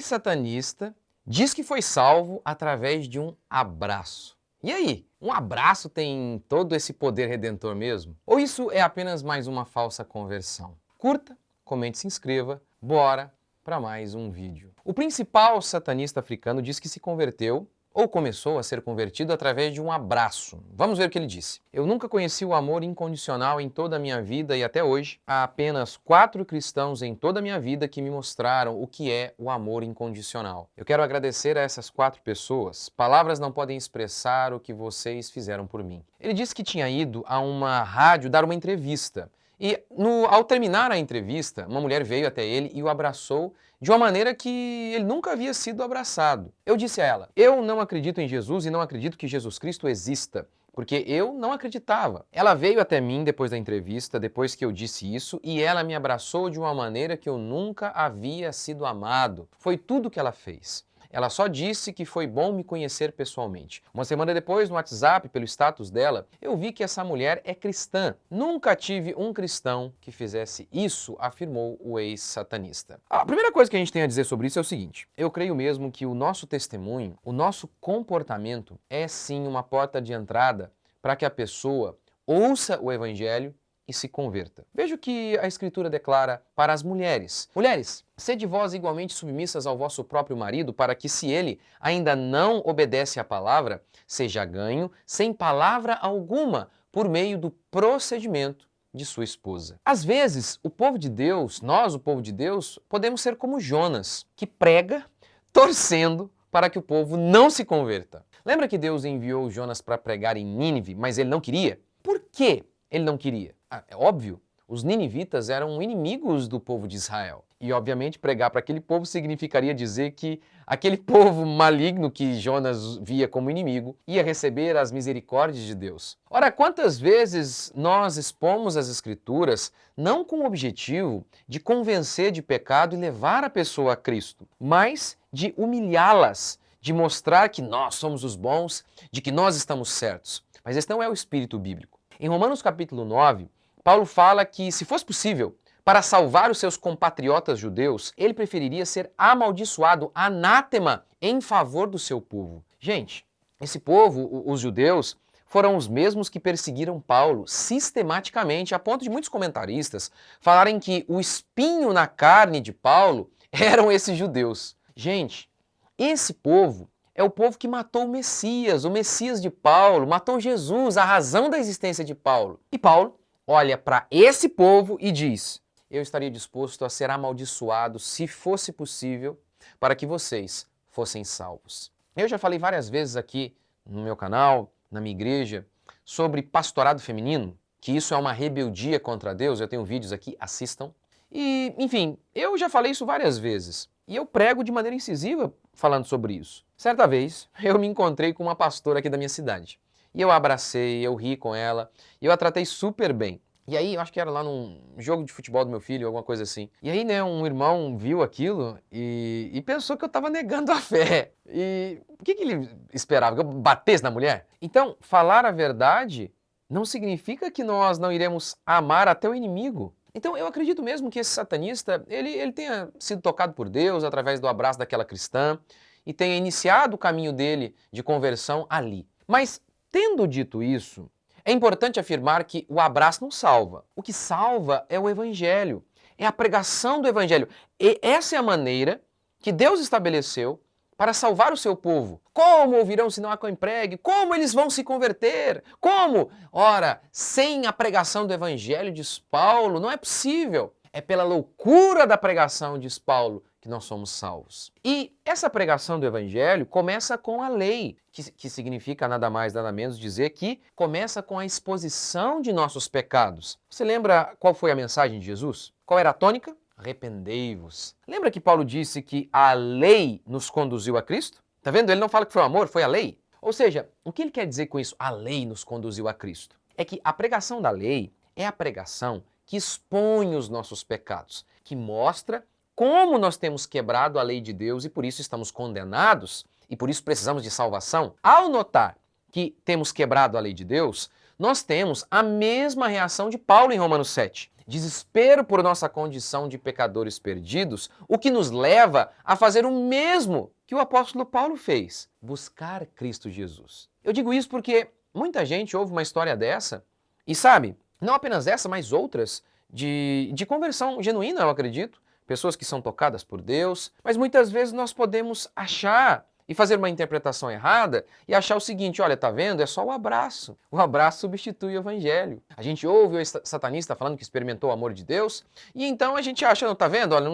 Ex-satanista diz que foi salvo através de um abraço. E aí, um abraço tem todo esse poder redentor mesmo? Ou isso é apenas mais uma falsa conversão? Curta, comente, se inscreva, bora para mais um vídeo. O principal satanista africano diz que se converteu ou começou a ser convertido através de um abraço. Vamos ver o que ele disse. Eu nunca conheci o amor incondicional em toda a minha vida e até hoje há apenas 4 cristãos em toda a minha vida que me mostraram o que é o amor incondicional. Eu quero agradecer a essas 4 pessoas. Palavras não podem expressar o que vocês fizeram por mim. Ele disse que tinha ido a uma rádio dar uma entrevista. E ao terminar a entrevista, uma mulher veio até ele e o abraçou de uma maneira que ele nunca havia sido abraçado. Eu disse a ela, eu não acredito em Jesus e não acredito que Jesus Cristo exista, porque eu não acreditava. Ela veio até mim depois da entrevista, depois que eu disse isso, e ela me abraçou de uma maneira que eu nunca havia sido amado. Foi tudo o que ela fez. Ela só disse que foi bom me conhecer pessoalmente. Uma semana depois, no WhatsApp, pelo status dela, eu vi que essa mulher é cristã. Nunca tive um cristão que fizesse isso, afirmou o ex-satanista. A primeira coisa que a gente tem a dizer sobre isso é o seguinte: eu creio mesmo que o nosso testemunho, o nosso comportamento é sim uma porta de entrada para que a pessoa ouça o evangelho e se converta. Veja o que a Escritura declara para as mulheres. Mulheres, sede vós igualmente submissas ao vosso próprio marido, para que, se ele ainda não obedece à palavra, seja ganho sem palavra alguma por meio do procedimento de sua esposa. Às vezes, o povo de Deus, nós, o povo de Deus, podemos ser como Jonas, que prega torcendo para que o povo não se converta. Lembra que Deus enviou Jonas para pregar em Nínive, mas ele não queria? Por quê? Ele não queria. É óbvio, os ninivitas eram inimigos do povo de Israel. E, obviamente, pregar para aquele povo significaria dizer que aquele povo maligno que Jonas via como inimigo ia receber as misericórdias de Deus. Ora, quantas vezes nós expomos as Escrituras não com o objetivo de convencer de pecado e levar a pessoa a Cristo, mas de humilhá-las, de mostrar que nós somos os bons, de que nós estamos certos. Mas esse não é o espírito bíblico. Em Romanos capítulo 9, Paulo fala que, se fosse possível, para salvar os seus compatriotas judeus, ele preferiria ser amaldiçoado, anátema, em favor do seu povo. Gente, esse povo, os judeus, foram os mesmos que perseguiram Paulo sistematicamente, a ponto de muitos comentaristas falarem que o espinho na carne de Paulo eram esses judeus. Gente, esse povo é o povo que matou o Messias de Paulo, matou Jesus, a razão da existência de Paulo. E Paulo olha para esse povo e diz, eu estaria disposto a ser amaldiçoado, se fosse possível, para que vocês fossem salvos. Eu já falei várias vezes aqui no meu canal, na minha igreja, sobre pastorado feminino, que isso é uma rebeldia contra Deus, eu tenho vídeos aqui, assistam. E, enfim, eu já falei isso várias vezes. E eu prego de maneira incisiva falando sobre isso. Certa vez, eu me encontrei com uma pastora aqui da minha cidade. E eu a abracei, eu ri com ela, e eu a tratei super bem. E aí, eu acho que era lá num jogo de futebol do meu filho, alguma coisa assim. E aí, né, um irmão viu aquilo e pensou que eu estava negando a fé. E o que ele esperava? Que eu batesse na mulher? Então, falar a verdade não significa que nós não iremos amar até o inimigo. Então, eu acredito mesmo que esse satanista, ele tenha sido tocado por Deus através do abraço daquela cristã e tenha iniciado o caminho dele de conversão ali. Mas, tendo dito isso, é importante afirmar que o abraço não salva. O que salva é o evangelho, é a pregação do evangelho. E essa é a maneira que Deus estabeleceu para salvar o seu povo. Como ouvirão se não há quem pregue? Como eles vão se converter? Como? Ora, sem a pregação do evangelho, diz Paulo, não é possível. É pela loucura da pregação, diz Paulo, que nós somos salvos. E essa pregação do evangelho começa com a lei, que significa nada mais, nada menos dizer que começa com a exposição de nossos pecados. Você lembra qual foi a mensagem de Jesus? Qual era a tônica? Arrependei-vos. Lembra que Paulo disse que a lei nos conduziu a Cristo? Tá vendo? Ele não fala que foi o amor, foi a lei. Ou seja, o que ele quer dizer com isso? A lei nos conduziu a Cristo. É que a pregação da lei é a pregação que expõe os nossos pecados, que mostra como nós temos quebrado a lei de Deus e por isso estamos condenados e por isso precisamos de salvação. Ao notar que temos quebrado a lei de Deus, nós temos a mesma reação de Paulo em Romanos 7. desespero por nossa condição de pecadores perdidos, o que nos leva a fazer o mesmo que o apóstolo Paulo fez, buscar Cristo Jesus. Eu digo isso porque muita gente ouve uma história dessa e sabe, não apenas essa, mas outras de conversão genuína, eu acredito, pessoas que são tocadas por Deus, mas muitas vezes nós podemos achar e fazer uma interpretação errada e achar o seguinte, olha, tá vendo? É só o abraço. O abraço substitui o evangelho. A gente ouve o satanista falando que experimentou o amor de Deus e então a gente acha, não, tá vendo? Olha,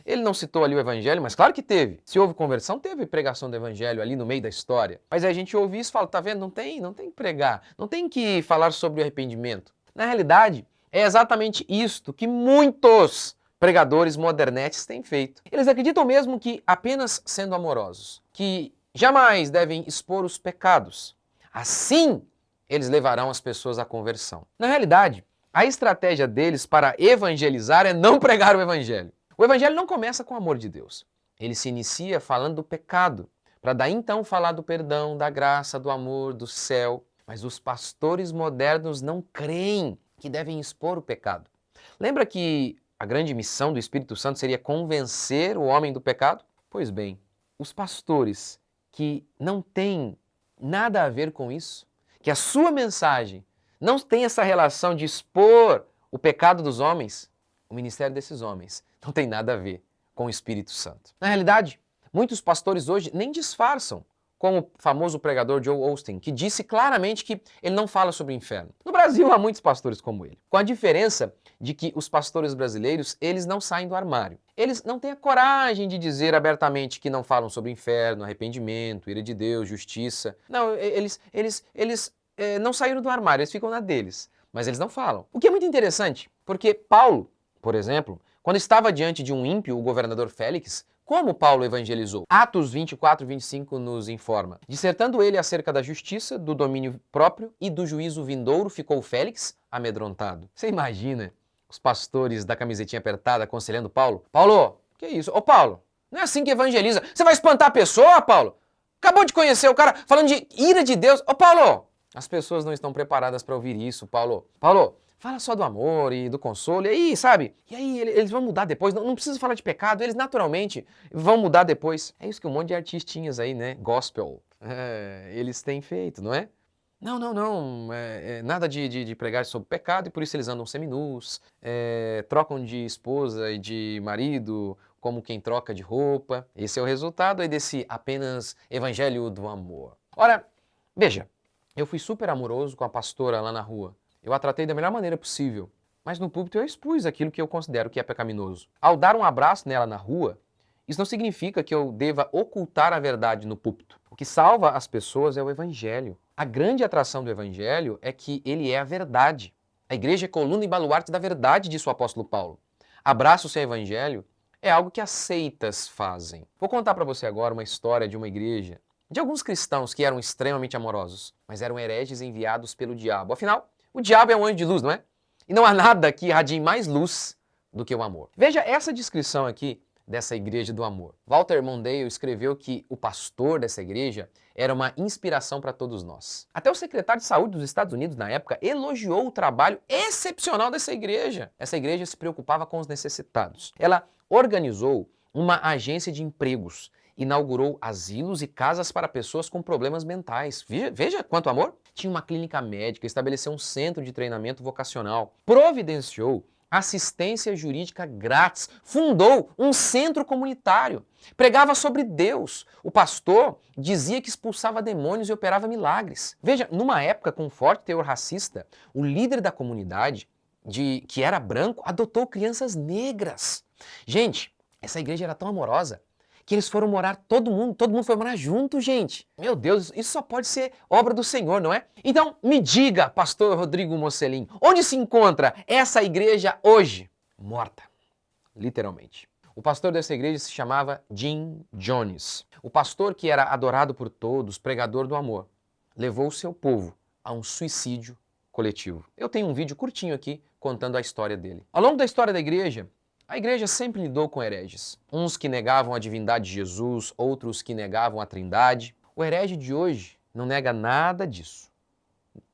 ele não citou ali o evangelho, mas claro que teve. Se houve conversão, teve pregação do evangelho ali no meio da história. Mas aí a gente ouve isso e fala, tá vendo? Não tem que pregar, não tem que falar sobre o arrependimento. Na realidade, é exatamente isto que muitos pregadores modernetes têm feito. Eles acreditam mesmo que apenas sendo amorosos, que jamais devem expor os pecados. Assim, eles levarão as pessoas à conversão. Na realidade, a estratégia deles para evangelizar é não pregar o evangelho. O evangelho não começa com o amor de Deus. Ele se inicia falando do pecado, para daí então falar do perdão, da graça, do amor, do céu. Mas os pastores modernos não creem que devem expor o pecado. Lembra que a grande missão do Espírito Santo seria convencer o homem do pecado? Pois bem, os pastores que não têm nada a ver com isso, que a sua mensagem não tem essa relação de expor o pecado dos homens, o ministério desses homens não tem nada a ver com o Espírito Santo. Na realidade, muitos pastores hoje nem disfarçam, como o famoso pregador Joel Osteen, que disse claramente que ele não fala sobre o inferno. No Brasil há muitos pastores como ele, com a diferença de que os pastores brasileiros, eles não saem do armário. Eles não têm a coragem de dizer abertamente que não falam sobre o inferno, arrependimento, ira de Deus, justiça. Não, eles não saíram do armário, eles ficam na deles, mas eles não falam. O que é muito interessante, porque Paulo, por exemplo, quando estava diante de um ímpio, o governador Félix, como Paulo evangelizou? Atos 24 e 25 nos informa. Dissertando ele acerca da justiça, do domínio próprio e do juízo vindouro, ficou Félix amedrontado. Você imagina os pastores da camisetinha apertada aconselhando Paulo? Paulo, que isso? Ô Paulo, não é assim que evangeliza. Você vai espantar a pessoa, Paulo? Acabou de conhecer o cara falando de ira de Deus. Ô Paulo, as pessoas não estão preparadas para ouvir isso, Paulo. Paulo, fala só do amor e do consolo, e aí, sabe? E aí eles vão mudar depois, não precisa falar de pecado, eles naturalmente vão mudar depois. É isso que um monte de artistinhas aí, né, gospel, eles têm feito, não é? Não, nada de pregar sobre pecado e por isso eles andam seminus, trocam de esposa e de marido como quem troca de roupa. Esse é o resultado aí desse apenas evangelho do amor. Ora, veja, eu fui super amoroso com a pastora lá na rua. Eu a tratei da melhor maneira possível, mas no púlpito eu expus aquilo que eu considero que é pecaminoso. Ao dar um abraço nela na rua, isso não significa que eu deva ocultar a verdade no púlpito. O que salva as pessoas é o evangelho. A grande atração do evangelho é que ele é a verdade. A igreja é coluna e baluarte da verdade, disse o apóstolo Paulo. Abraço sem evangelho é algo que as seitas fazem. Vou contar para você agora uma história de uma igreja, de alguns cristãos que eram extremamente amorosos, mas eram hereges enviados pelo diabo. Afinal, o diabo é um anjo de luz, não é? E não há nada que irradie mais luz do que o amor. Veja essa descrição aqui dessa igreja do amor. Walter Mondale escreveu que o pastor dessa igreja era uma inspiração para todos nós. Até o secretário de saúde dos Estados Unidos, na época, elogiou o trabalho excepcional dessa igreja. Essa igreja se preocupava com os necessitados. Ela organizou uma agência de empregos, inaugurou asilos e casas para pessoas com problemas mentais. Veja quanto amor! Tinha uma clínica médica, estabeleceu um centro de treinamento vocacional, providenciou assistência jurídica grátis, fundou um centro comunitário, pregava sobre Deus. O pastor dizia que expulsava demônios e operava milagres. Veja, numa época com forte teor racista, o líder da comunidade, que era branco, adotou crianças negras. Gente, essa igreja era tão amorosa que eles foram morar, todo mundo foi morar junto, gente. Meu Deus, isso só pode ser obra do Senhor, não é? Então, me diga, pastor Rodrigo Mocelin, onde se encontra essa igreja hoje? Morta, literalmente. O pastor dessa igreja se chamava Jim Jones. O pastor que era adorado por todos, pregador do amor, levou o seu povo a um suicídio coletivo. Eu tenho um vídeo curtinho aqui contando a história dele. Ao longo da história da igreja, a igreja sempre lidou com hereges. Uns que negavam a divindade de Jesus, outros que negavam a trindade. O herege de hoje não nega nada disso.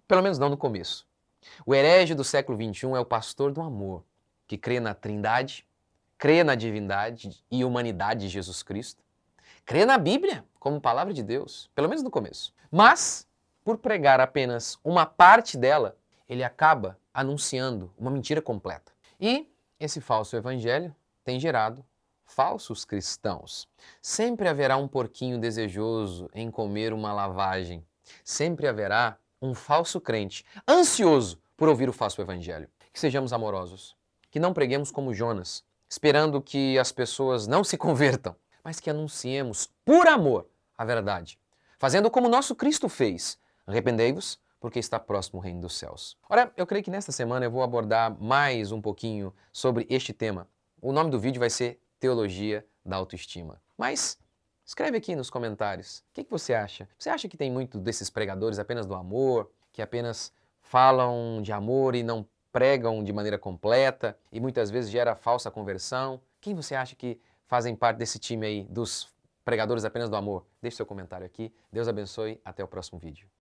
Pelo menos não no começo. O herege do século XXI é o pastor do amor, que crê na Trindade, crê na divindade e humanidade de Jesus Cristo, crê na Bíblia como palavra de Deus, pelo menos no começo. Mas, por pregar apenas uma parte dela, ele acaba anunciando uma mentira completa. E esse falso evangelho tem gerado falsos cristãos. Sempre haverá um porquinho desejoso em comer uma lavagem. Sempre haverá um falso crente, ansioso por ouvir o falso evangelho. Que sejamos amorosos, que não preguemos como Jonas, esperando que as pessoas não se convertam, mas que anunciemos por amor a verdade, fazendo como nosso Cristo fez. Arrependei-vos, porque está próximo o reino dos céus. Ora, eu creio que nesta semana eu vou abordar mais um pouquinho sobre este tema. O nome do vídeo vai ser Teologia da Autoestima. Mas escreve aqui nos comentários, o que você acha? Você acha que tem muito desses pregadores apenas do amor, que apenas falam de amor e não pregam de maneira completa e muitas vezes gera falsa conversão? Quem você acha que fazem parte desse time aí dos pregadores apenas do amor? Deixe seu comentário aqui. Deus abençoe. Até o próximo vídeo.